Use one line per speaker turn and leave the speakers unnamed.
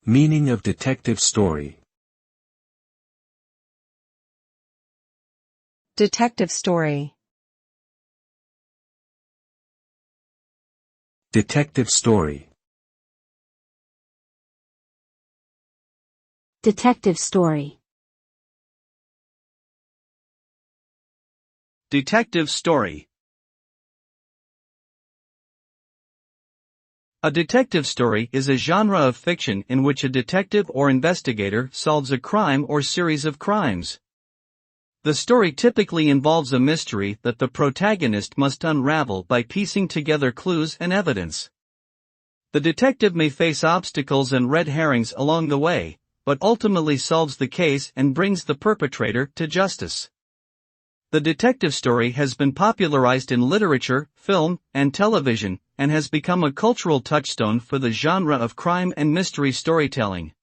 Meaning of detective story.
Detective story.
Detective story.
Detective story.
Detective story. A detective story is a genre of fiction in which a detective or investigator solves a crime or series of crimes. The story typically involves a mystery that the protagonist must unravel by piecing together clues and evidence. The detective may face obstacles and red herrings along the way, but ultimately solves the case and brings the perpetrator to justice. The detective story has been popularized in literature, film, and television, and has become a cultural touchstone for the genre of crime and mystery storytelling.